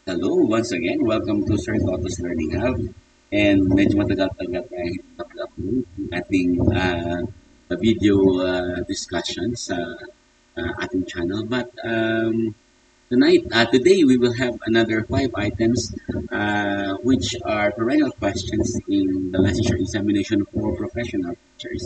Hello, once again, welcome to Sir Toto's Learning Hub. And medyo matagal-tagal tayo upload ng ating video discussion sa ating channel. But today, we will have another 5 items which are perennial questions in the licensure examination for professional teachers.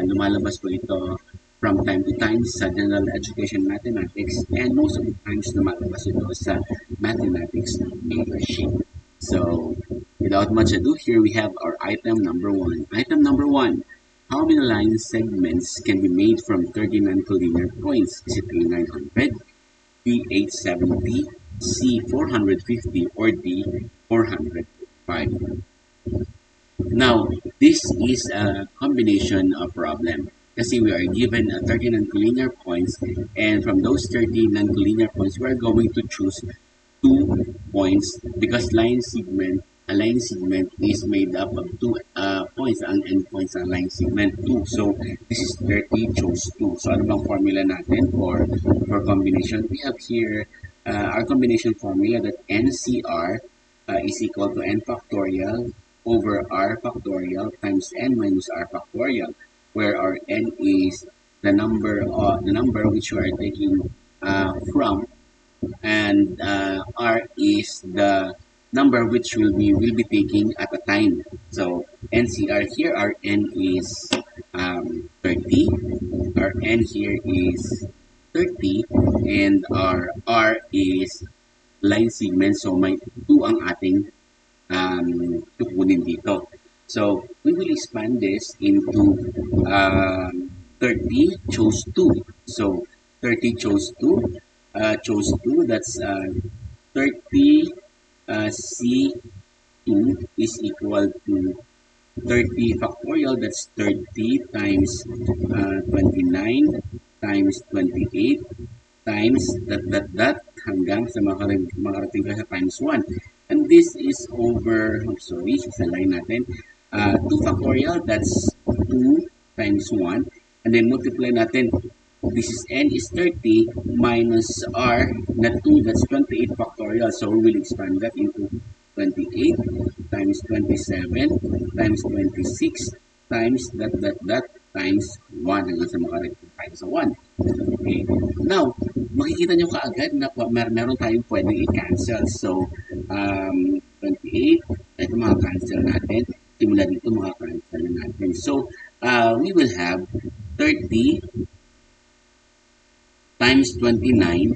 Lumalabas po ito from time to time sa general education mathematics, and most of the times lumalabas ito sa mathematics major sheet. So, without much ado, here we have our item number 1. Item number 1. How many line segments can be made from 39 collinear points? Is it A 900, B 870, C 450, or D 405? Now, this is a combination of problem kasi we are given a 39 collinear points, and from those 39 collinear points, we are going to choose 2 points because a line segment is made up of 2 points. Ang endpoints ng line segment 2. So, this is 30, chose 2. So, ano bang formula natin for combination? We have here our combination formula that NCR is equal to n factorial over r factorial times n minus r factorial, where our n is the number which we are taking from, and r is the number which will be taking at a time. So NCR here, our n is 30, our n here is 30, and our r is line segment. So may 2 ang ating tukunin dito. So, we will expand this into 30 chose 2. So, 30 chose 2, that's 30 C2 is equal to 30 factorial, that's 30 times 29 times 28 times that hanggang sa makarating ka sa times 1. And this is over, sa line natin, 2 factorial, that's 2 times 1. And then multiply natin, this is n is 30 minus r na 2, that's 28 factorial. So we will expand that into 28 times 27 times 26 times that times 1 hanggang sa makarating tayo sa 1. Okay. Now, makikita nyo kaagad na meron tayong pwedeng i-cancel. So, 28, ito cancel natin. Simula dito cancel natin. So, we will have 30 times 29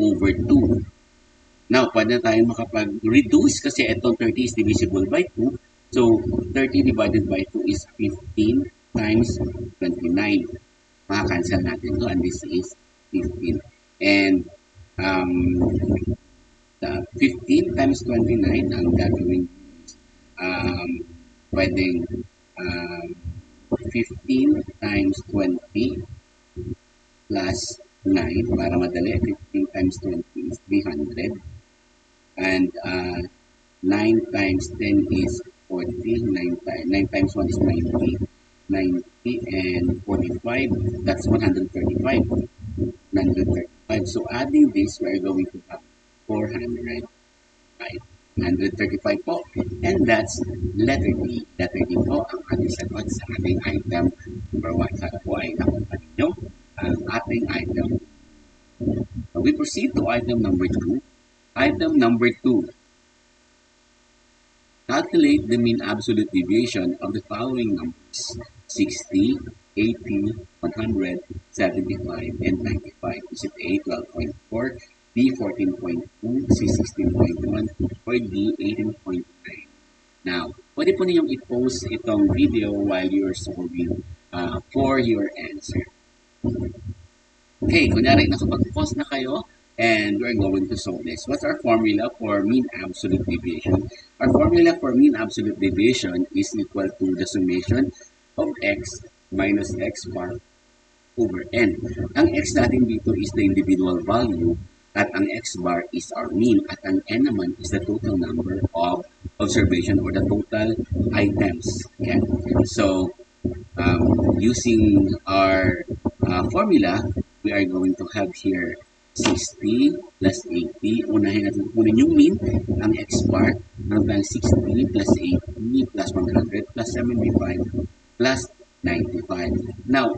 over 2. Now, pwede na tayong makapag-reduce kasi itong 30 is divisible by 2. So, 30 divided by 2 is 15 times 29. Cancel natin to, and this is 15. And 15 times 29, ang gagawin pwedeng 15 times 20 plus 9, para madali, 15 times 20 is 300. And 9 times 10 is 40, 9 times 1 is 90, and 45, that's 135. So adding this, we are going to have 405. 135 po. And that's letter D. Letter D po ang ating sagot sa ating item number 1. Sana po ay nakuha ninyo ang ating item. We proceed to item number 2. Item number 2. Calculate the mean absolute deviation of the following numbers: 60, 80, 100, 75, and 95. Is it A, 12.4, B, 14.2, C, 16.1, or D, 18.9? Now, pwede po ninyong i-post itong video while you're solving for your answer. Okay, kunyari nakapag-post na kayo, and we're going to solve this. What's our formula for mean absolute deviation? Our formula for mean absolute deviation is equal to the summation of x minus x bar over n. Ang x natin dito is the individual value, at ang x bar is our mean, at ang n naman is the total number of observation or the total items. Okay? So, using our formula, we are going to have here 60 plus 80. Unahin natin kunin yung mean, ang x bar. Meron tayong 60 plus 80 plus 100 plus 75 plus 95. Now,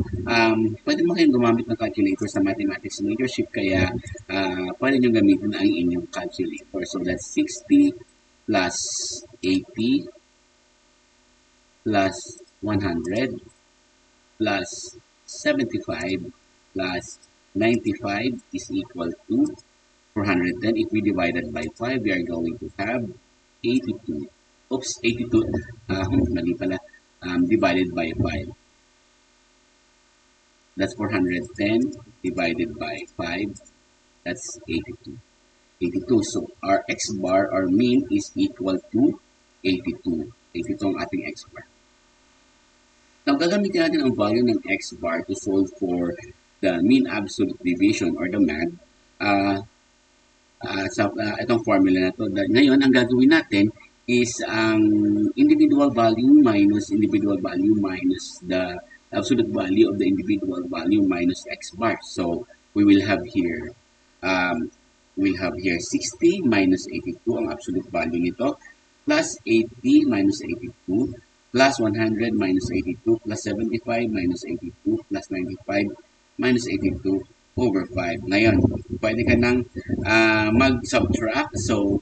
pwede mo kayong gumamit ng calculator sa mathematics majorship, kaya pwede nyo gamitin ang inyong calculator. So, that's 60 plus 80 plus 100 plus 75 plus 95 is equal to 410. If we divide it by 5, we are going to have 82. Oops, 82. Mali pala. Divided by 5. That's 410 divided by 5. That's 82. 82. So, our x bar, our mean is equal to 82. 82 ang ating x bar. Now, gagamitin natin ang value ng x bar to solve for the mean absolute deviation or the MAD sa itong formula na to. Ngayon, ang gagawin natin is ang individual value minus the absolute value of the individual value minus x bar. So, we will have here 60 minus 82 ang absolute value nito, plus 80 minus 82, plus 100 minus 82, plus 75 minus 82, plus 95 minus 82 over 5. Ngayon, pwede ka nang mag-subtract. So,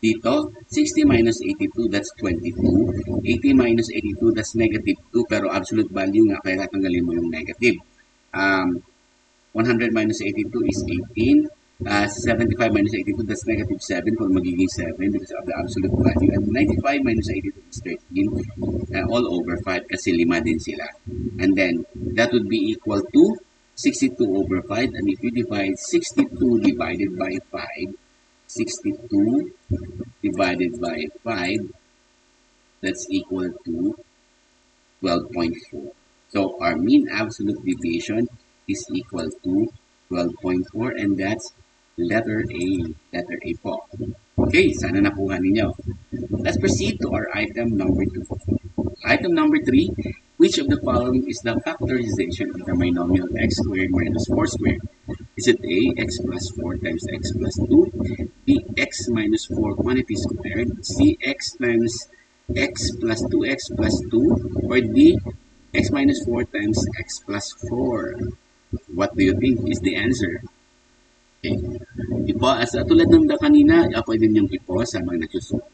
dito, 60 minus 82, that's 22. 80 minus 82, that's negative 2. Pero absolute value nga, kaya tatanggalin mo yung negative. 100 minus 82 is 18. 75 minus 82, that's negative 7 kung magiging 7 because of the absolute value. And 95 minus 82 is 13 all over 5 kasi 5 din sila. And then, that would be equal to 62 over 5. And if you divide 62 divided by 5, 62 divided by 5, that's equal to 12.4. So, our mean absolute deviation is equal to 12.4 and that's letter A. Letter A po. Okay, sana nakuha ninyo. Let's proceed to our item number 2. Item number 3, which of the following is the factorization of the binomial x squared minus 4 squared? Is it A, x plus 4 times x plus 2, B, x minus 4 quantity squared, C, x times x plus 2x plus 2, or D, x minus 4 times x plus 4? What do you think is the answer? Okay. Ipo, tulad ng kanina, pwede niyong ipo sa mga nagsusunod.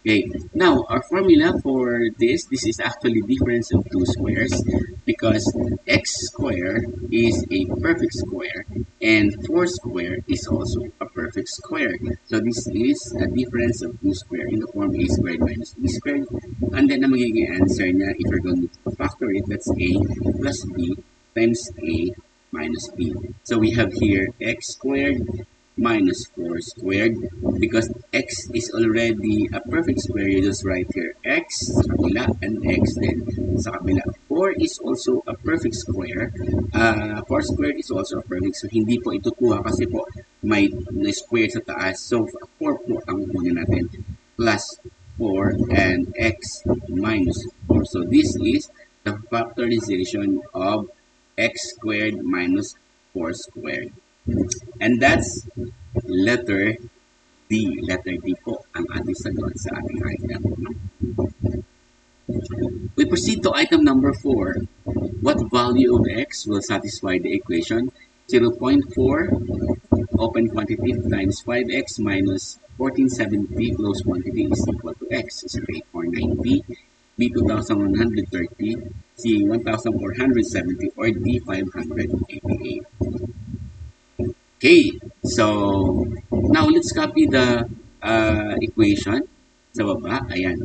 Okay, now our formula for this is actually difference of two squares because x squared is a perfect square and 4 squared is also a perfect square. So this is a difference of two squares in the form a squared minus b squared. And then ang magiging answer niya, if you're going to factor it, that's a plus b times a minus b. So we have here x squared minus 4 squared. Because x is already a perfect square, you just write here x sa kabila and x then sa kabila. 4 is also a perfect square. 4 squared is also a perfect, so hindi po ito kuha kasi po may square sa taas. So 4 po ang kunin natin. Plus 4 and x minus 4. So this is the factorization of x squared minus 4 squared. And that's letter D. Letter D po ang ating sagot sa ating item. We proceed to item number 4. What value of x will satisfy the equation 0.4 open quantity times 5x minus 1470 closed quantity is equal to x? Is it A 490, B 2130, C 1470, or D 588? Okay, so now let's copy the equation sa baba. Ayan,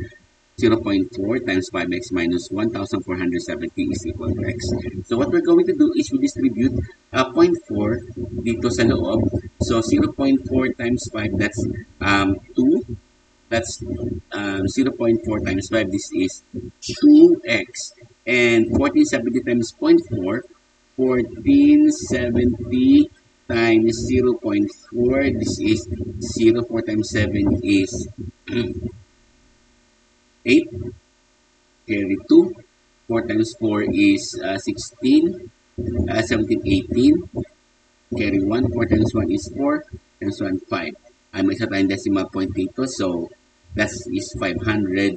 0.4 times 5x minus 1470 is equal to x. So what we're going to do is we distribute 0.4 dito sa loob. So 0.4 times 5, that's 2. That's 0.4 times 5, this is 2x. And 1470 times 0.4, 1470 times 0.4, this is 0, 4 times 7 is 8, carry 2, 4 times 4 is 16, 17, 18, carry 1, 4 times 1 is 4, times 1, 5. May isa tayong decimal point dito, so that is 588.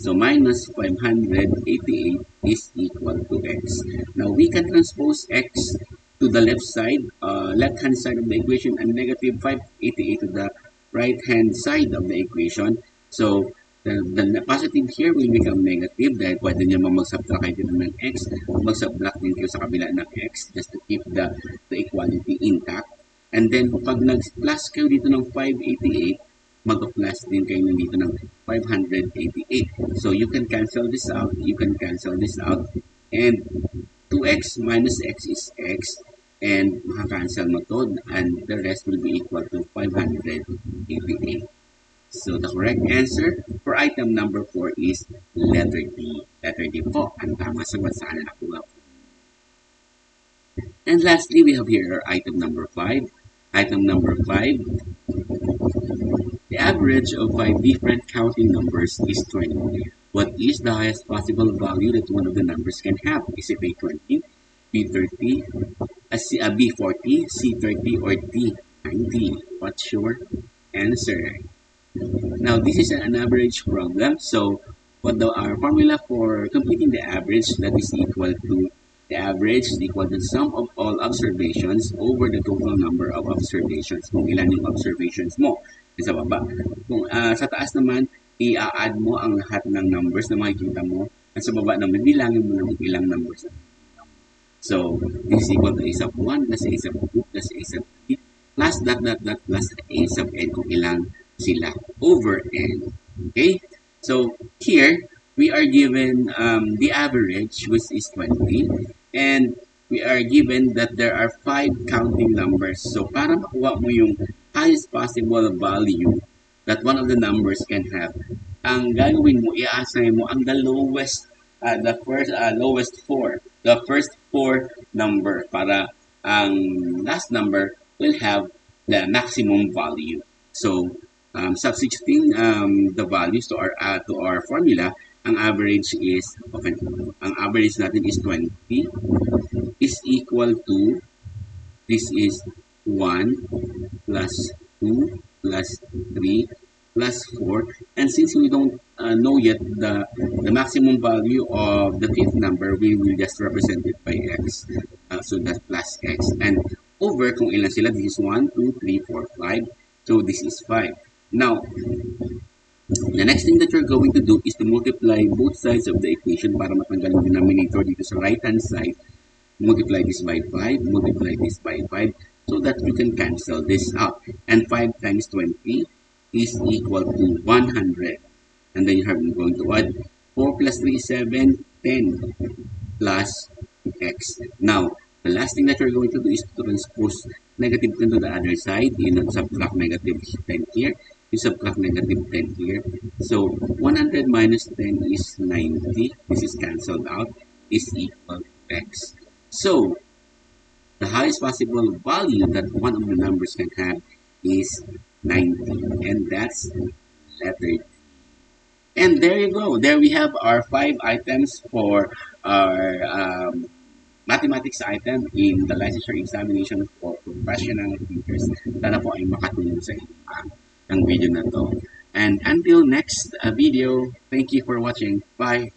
So minus 588 is equal to x. Now we can transpose x to the left-hand side of the equation, and negative 588 to the right-hand side of the equation. So the positive here will become negative dahil pwede nyo mag-subtract kayo dito ng x. Mag-subtract din kayo sa kabila ng x just to keep the equality intact. And then, pag nag-plus kayo dito ng 588, mag-plus din kayo dito ng 588. So, you can cancel this out. You can cancel this out. And 2x minus x is x. And maka-cancel mo to. And the rest will be equal to 588. So, the correct answer for item number 4 is letter D. Letter D po ang tama sagot sa kanila nakuha. And lastly, we have here item number 5. Item number 5. The average of 5 different counting numbers is 20. What is the highest possible value that one of the numbers can have? Is it A20, B30, B40, C30, or D90? What's your answer? Now, this is an average problem. So, what our formula for completing the average, that is equal to the average is equal to the sum of all observations over the total number of observations. Kung ilan yung observations mo sa baba. Kung sa taas naman, i-add mo ang lahat ng numbers na makikita mo. At sa baba naman, bilangin mo ng ilang numbers. So, this is equal to a sub 1 plus a sub 2 plus a sub 3 plus dot plus a sub n kung ilang sila over n. Okay? So, here, we are given the average, which is 20. And we are given that there are 5 counting numbers. So, para makuha mo yung highest possible value that one of the numbers can have, ang gagawin mo, i-assign mo ang the lowest, the first 4 number para ang last number will have the maximum value. So, substituting the values to our formula, ang average natin is 20 is equal to, this is 1 plus 2 plus 3 plus 4. And since we don't know yet the maximum value of the fifth number, we will just represent it by x. So that's plus x. And over, kung ilan sila, this is 1, 2, 3, 4, 5. So this is 5. Now, the next thing that you're going to do is to multiply both sides of the equation para matanggal yung denominator dito sa right-hand side. Multiply this by 5, multiply this by 5, so that you can cancel this out. And 5 times 20 is equal to 100. And then you are going to add 4 plus 3 is 7, 10 plus x. Now, the last thing that you're going to do is to transpose negative 10 to the other side. You subtract negative 10 here. You subtract negative 10 here. So, 100 minus 10 is 90. This is cancelled out. Is equal to x. So, the highest possible value that one of the numbers can have is 90. And that's letter D. And there you go. There we have our 5 items for our mathematics item in the licensure examination for professional teachers. Sana po ay makatulong sa inyo ang video na to. And until next video, thank you for watching. Bye!